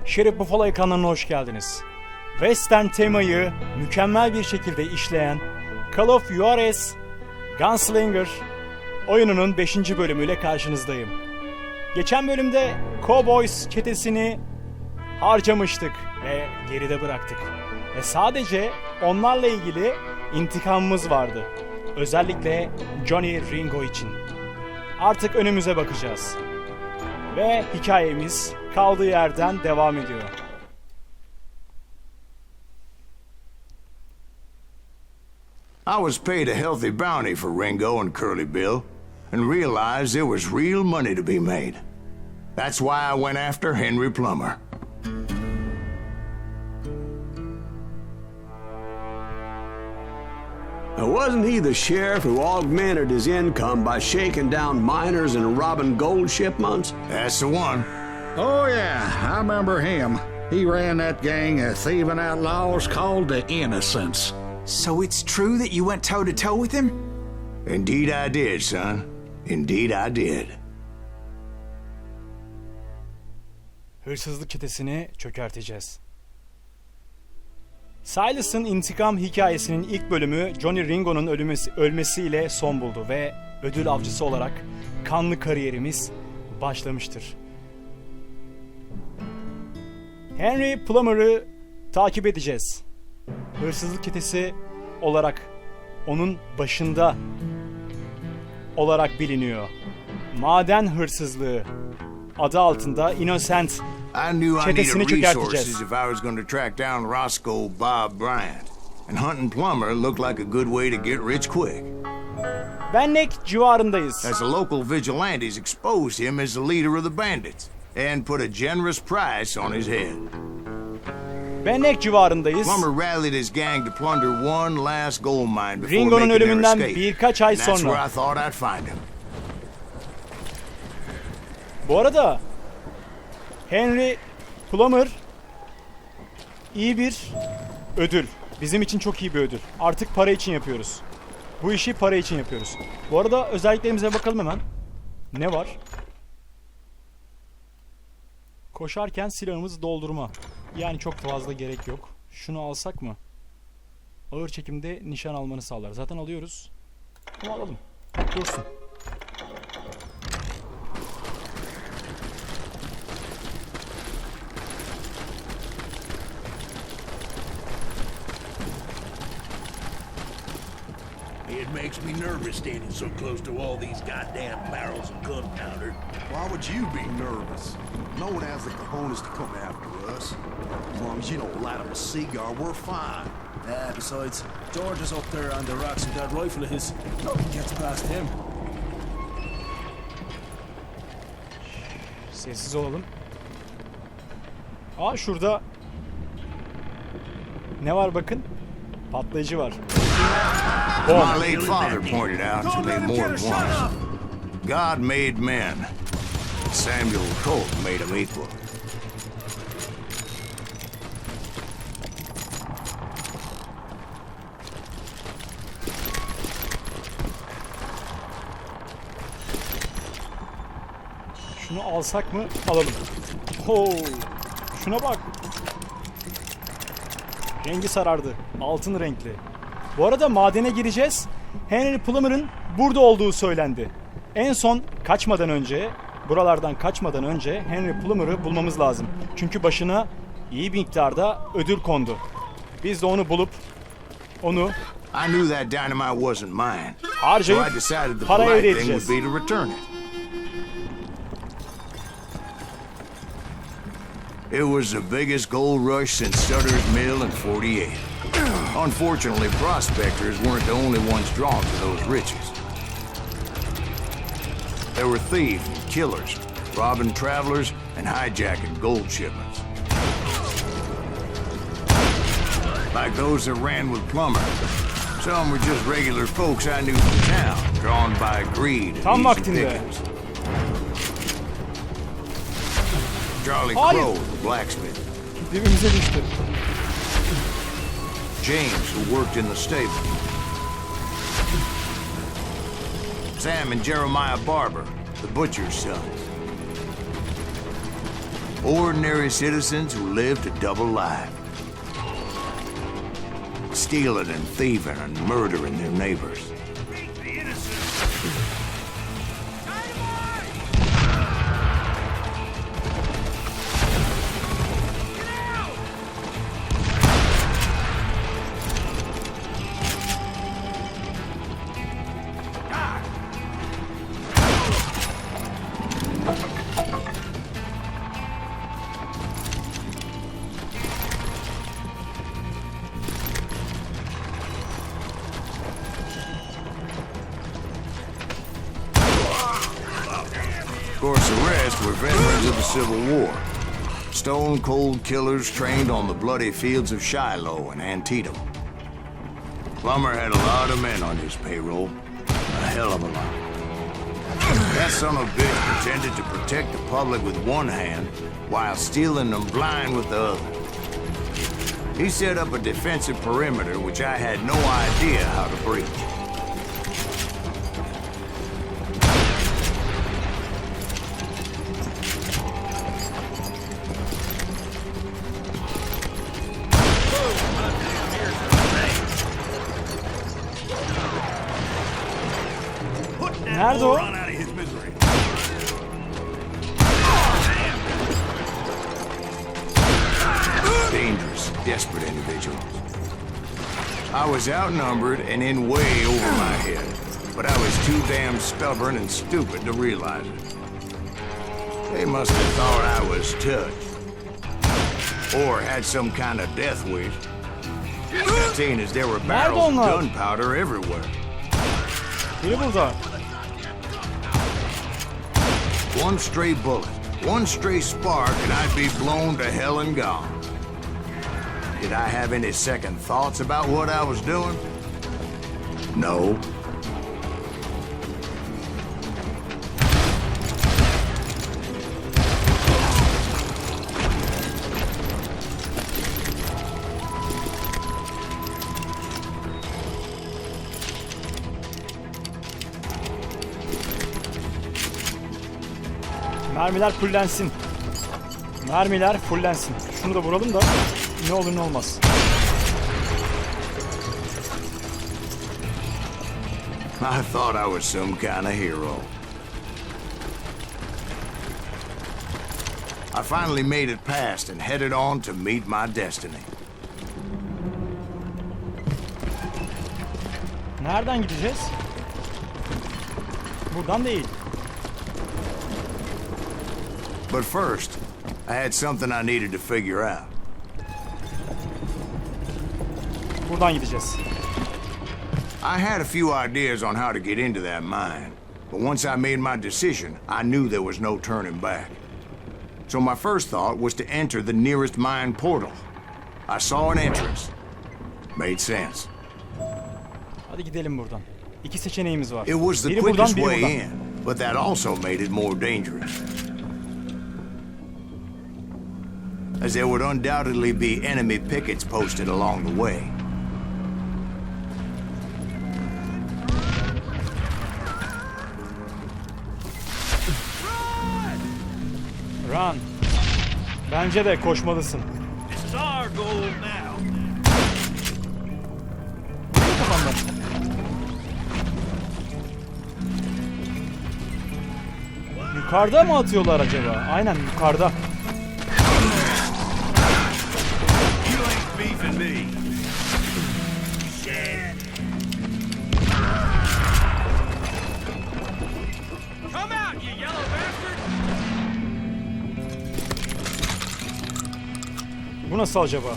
Şerif Buffalo ekranlarına hoş geldiniz. Western temayı mükemmel bir şekilde işleyen Call of Juarez Gunslinger oyununun 5. bölümüyle karşınızdayım. Geçen bölümde Cowboys çetesini harcamıştık ve geride bıraktık. Ve sadece onlarla ilgili intikamımız vardı. Özellikle Johnny Ringo için. Artık önümüze bakacağız. Ve hikayemiz kaldığı yerden devam ediyor. I was paid a healthy bounty for Ringo and Curly Bill, and realized there was real money to be made. That's why I went after Henry Plummer. Wasn't he the sheriff who augmented his income by shaking down miners and robbing gold shipments? That's the one. Oh, yeah, I remember him. He ran that gang of thieving outlaws called the Innocents. So it's true that you went toe-to-toe with him? Indeed I did, son. Indeed I did. Hırsızlık çetesini çökerteceğiz. Silas'ın intikam hikayesinin ilk bölümü Johnny Ringo'nun ölmesiyle son buldu ve ödül avcısı olarak kanlı kariyerimiz başlamıştır. Henry Plummer'ı takip edeceğiz. Hırsızlık çetesi olarak onun başında olarak biliniyor. Maden hırsızlığı adı altında Innocent çetesini çökerteceğiz. If I was going to track down Roscoe Bob Bryant, and hunting Plummer looked like a good way to get rich quick. Bannack civarındayız. As the local vigilantes exposed him as the leader of the bandits and put a generous price on his head. Bannack civarındayız. Plummer rallied his gang to plunder one last gold mine before Ringo'nun making their ölümünden escape. birkaç ay That's where sonra. I thought I'd find him. Bu arada Henry Plummer iyi bir ödül. Bizim için çok iyi bir ödül. Artık para için yapıyoruz. Bu işi para için yapıyoruz. Bu arada özelliklerimize bakalım hemen. Ne var? Koşarken silahımızı doldurma. Yani çok fazla gerek yok. Şunu alsak mı? Ağır çekimde nişan almanı sağlar. Zaten alıyoruz. Bunu alalım. Dursun. It makes me nervous standing so close to all these goddamn barrels of gunpowder. Why would you be nervous? No one has the cojones to come after us. As long as you don't light up a cigar, we're fine. Besides, George is up there on the rocks with that rifle of his. Nothing gets past him. Sessiz olalım. Aa şurada ne var bakın? Patlayıcı var. My late father pointed out to me more than once. God made men. Samuel Colt made them equal. Şunu alsak mı? Alalım. Oo, şuna bak. Rengi sarardı. Altın renkli. Bu arada madene gireceğiz. Henry Plummer'ın burada olduğu söylendi. En son kaçmadan önce, buralardan kaçmadan önce Henry Plummer'ı bulmamız lazım. Çünkü başına iyi bir miktarda ödül kondu. Biz de onu bulup onu I knew that dynamite wasn't mine. So I harcayıp decided the para elde polite thing edeceğiz. would be to return it. It was the biggest gold rush since Sutter's Mill in '48. Unfortunately, prospectors weren't the only ones drawn to those riches. There were thieves and killers, robbing travelers and hijacking gold shipments. Like those that ran with Plummer. Some were just regular folks I knew from town, drawn by greed Tam and easy vaktinde. pickings. Charlie Hayır. Crow, the blacksmith. Dibimize düştü. James, who worked in the stable. Sam and Jeremiah Barber, the butcher's sons. Ordinary citizens who lived a double life. Stealing and thieving and murdering their neighbors. Of course, the rest were veterans of the Civil War. Stone-cold killers trained on the bloody fields of Shiloh and Antietam. Plummer had a lot of men on his payroll. A hell of a lot. That son of a bitch pretended to protect the public with one hand while stealing them blind with the other. He set up a defensive perimeter which I had no idea how to breach. Nerede o? Dangerous, desperate individuals. I was outnumbered and in way over my head, but I was too damn stubborn and stupid to realize it. They must have thought I was touched. Or had some kind of death wish. Seeing as there were barrels of gunpowder everywhere. Biri burada. One stray bullet, one stray spark, and I'd be blown to hell and gone. Did I have any second thoughts about what I was doing? No. Mermiler fullensin. Mermiler fullensin. Şunu da vuralım da ne olur ne olmaz. I thought I was some kind of hero. I finally made it past and headed on to meet my destiny. Nereden gideceğiz? Buradan değil. But first, I had something I needed to figure out. Buradan gideceğiz. I had a few ideas on how to get into that mine, but once I made my decision, I knew there was no turning back. So my first thought was to enter the nearest mine portal. I saw an entrance. Made sense. Hadi gidelim buradan. İki seçeneğimiz var. It was the Biri buradan, quickest biri way buradan. in, but that also made it more dangerous. As there would undoubtedly be enemy pickets posted along the way. Run. Bence de koşmalısın. This is our goal now. Vuruyor kafamdan. Yukarıda mı atıyorlar acaba? Aynen yukarıda. You ain't beefing me. Shit. Come out, you yellow bastard. Bu nasıl acaba?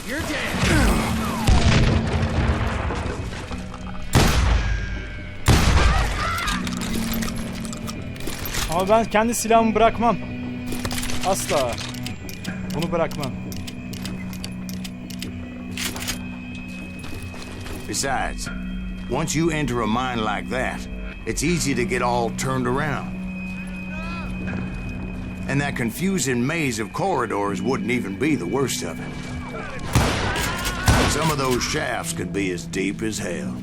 You're dead. Ama ben kendi silahımı bırakmam. Asla. Bunu bırakmam. Besides, once you enter a mine like that, it's easy to get all turned around. And that confusing maze of corridors wouldn't even be the worst of it. Some of those shafts could be as deep as hell.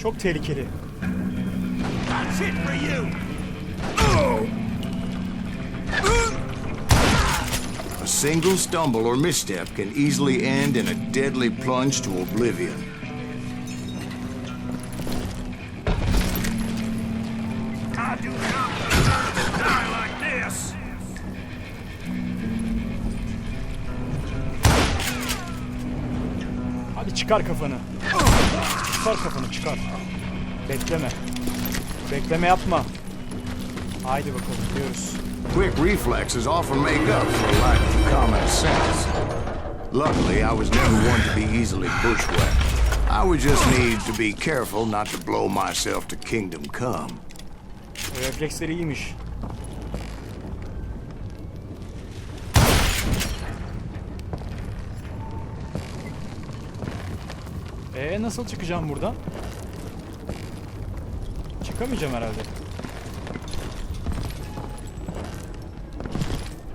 Çok tehlikeli. That's it for you. A single stumble or misstep can easily end in a deadly plunge to oblivion. I do not deserve to die like this. Hadi çıkar kafanı. Çıkar kafanı, çıkar. Bekleme. Bekleme yapma. Haydi bakalım, gidiyoruz. Quick reflexes often make up for a lack of common sense. Luckily, I was never one to be easily bushwhacked. I would just need to be careful not to blow myself to kingdom come. Refleksleri iyiymiş. Nasıl çıkacağım buradan? Çıkamayacağım herhalde.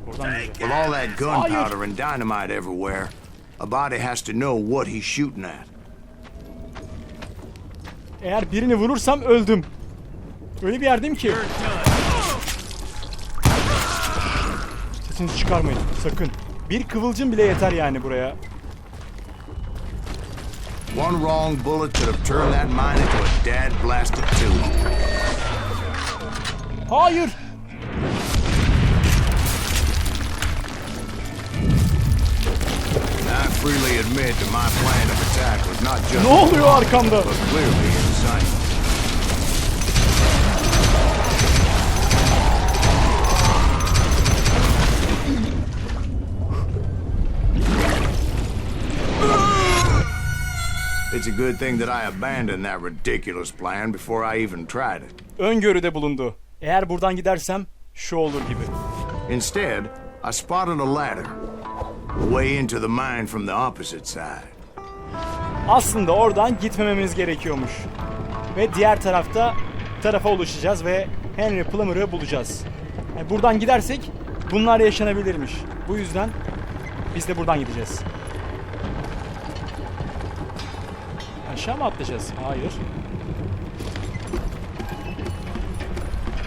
Buradan gideceğim. With all that gunpowder and dynamite everywhere, a body has to know what he's shooting at. Eğer birini vurursam öldüm. Öyle bir yerdeyim ki. Sesinizi çıkarmayın sakın. Bir kıvılcım bile yeter yani buraya. One wrong bullet could have turned that mine into a dad-blasted tomb. Hayır. I freely admit that my plan of attack was not just... Ne oluyor arkamda? ...but clearly insane. It's a good thing that I abandoned that ridiculous plan before I even tried it. Öngörüde bulundu. Eğer buradan gidersem şu olur gibi. Instead, I spotted a ladder, a way into the mine from the opposite side. Aslında oradan gitmememiz gerekiyormuş. Ve diğer tarafa ulaşacağız ve Henry Plummer'ı bulacağız. Yani buradan gidersek bunlar yaşanabilirmiş. Bu yüzden biz de buradan gideceğiz. Aşağı mı atlayacağız? Hayır.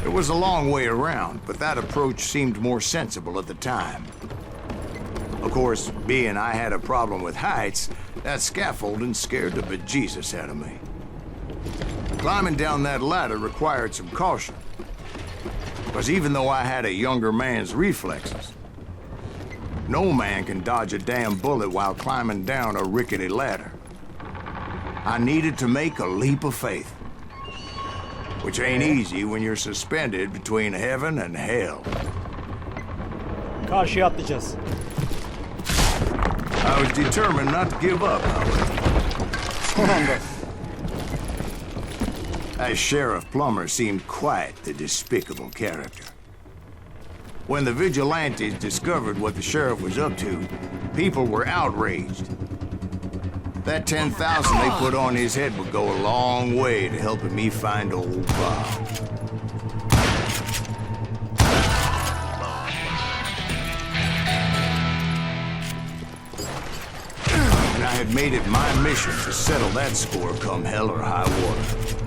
It was a long way around, but that approach seemed more sensible at the time. Of course, being I had a problem with heights, that scaffolding scared the bejesus out of me. Climbing down that ladder required some caution, because even though I had a younger man's reflexes, no man can dodge a damn bullet while climbing down a rickety ladder. I needed to make a leap of faith, which ain't easy when you're suspended between heaven and hell. Karşıya atlayacağız. I was determined not to give up, however. Son anda. As Sheriff Plummer seemed quite the despicable character. When the vigilantes discovered what the sheriff was up to, people were outraged. That 10,000 they put on his head would go a long way to helping me find old Bob. And I had made it my mission to settle that score come hell or high water.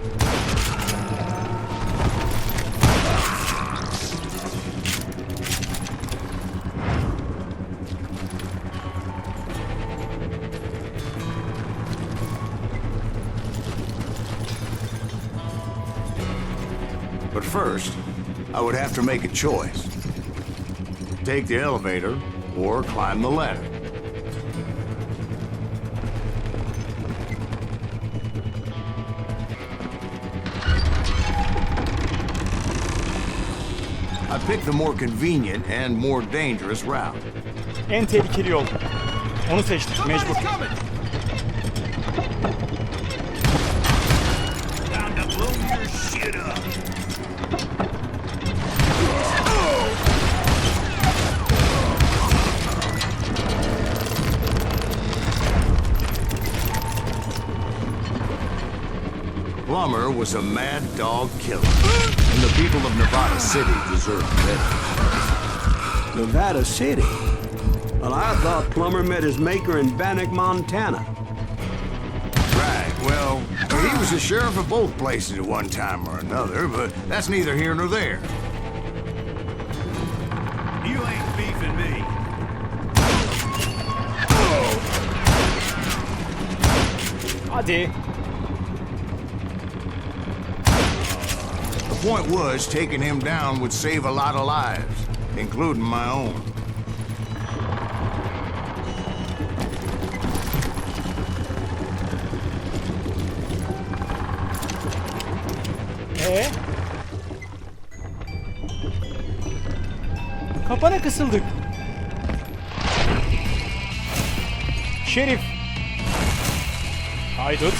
But first, I would have to make a choice. Take the elevator or climb the ladder. I picked the more convenient and more dangerous route. En tehlikeli yol. Onu seçtik mecbur. Time to blow your shit up. Plummer was a mad dog killer, and the people of Nevada City deserved better. Nevada City? Well, I thought Plummer met his maker in Bannack, Montana. Right, well, He was the sheriff of both places at one time or another, but that's neither here nor there. You ain't beefing me. Hadi. The point was, taking him down would save a lot of lives, including my own. Kapana kısıldık. Şerif. Haydut.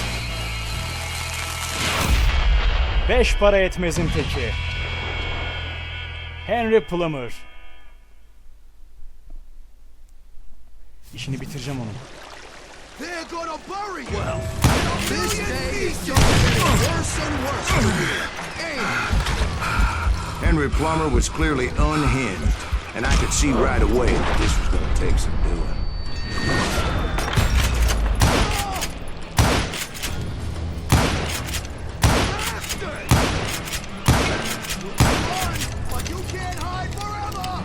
5 para etmezin teki. Henry Plummer. İşini bitireceğim onun. They're gonna bury you. Well, this day is just getting worse and worse for you. Henry Plummer was clearly unhinged, and I could see right away that this was going to take some doing. But you can't hide forever.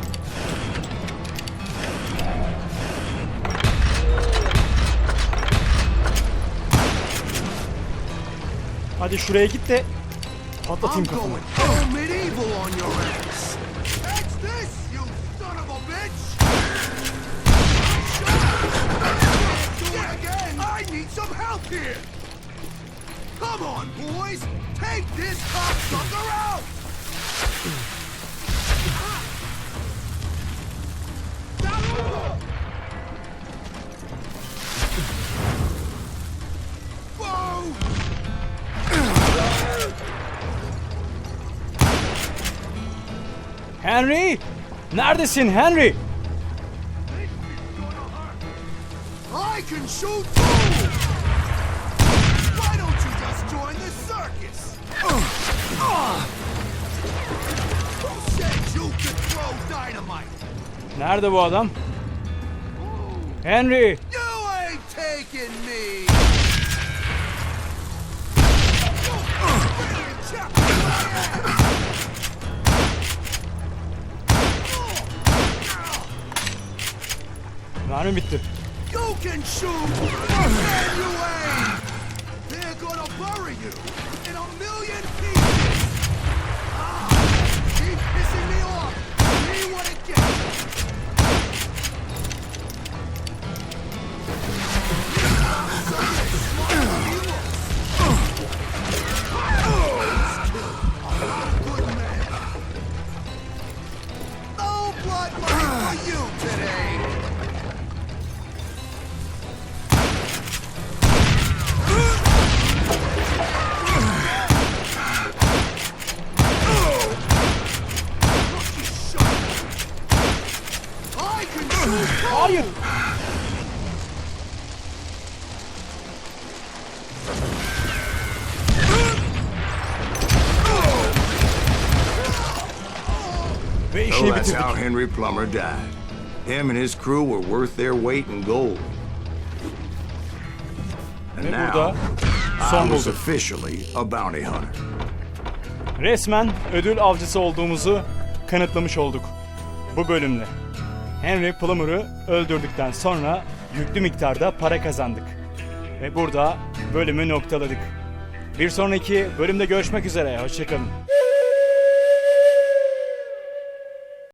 Hadi şuraya git de patlatayım I'm kafamı. going full medieval on your ass. That's this, you son of a bitch! Do it again! I need some help here! Come on, boys! Take this cocksucker out! Whoa! Henry! Neredesin Henry? I can shoot too! Why don't you just join the circus? Who said you could throw dynamite? Nerede bu adam? Henry! You ain't taking me! Mermi bitti. You can shoot! And you aim! They're gonna bury you in a million pieces! Keep pissing me off! See what it gets! Good man! No blood money for you today! Hayır! Ve işini So that's bitirdik. how Henry Plummer died. Him and his crew were worth their weight in gold. And Ve now, burada I son was bulduk. officially a bounty hunter. Resmen ödül avcısı olduğumuzu kanıtlamış olduk bu bölümle. Henry Plummer'ı öldürdükten sonra yüklü miktarda para kazandık. Ve burada bölümü noktaladık. Bir sonraki bölümde görüşmek üzere, hoşçakalın.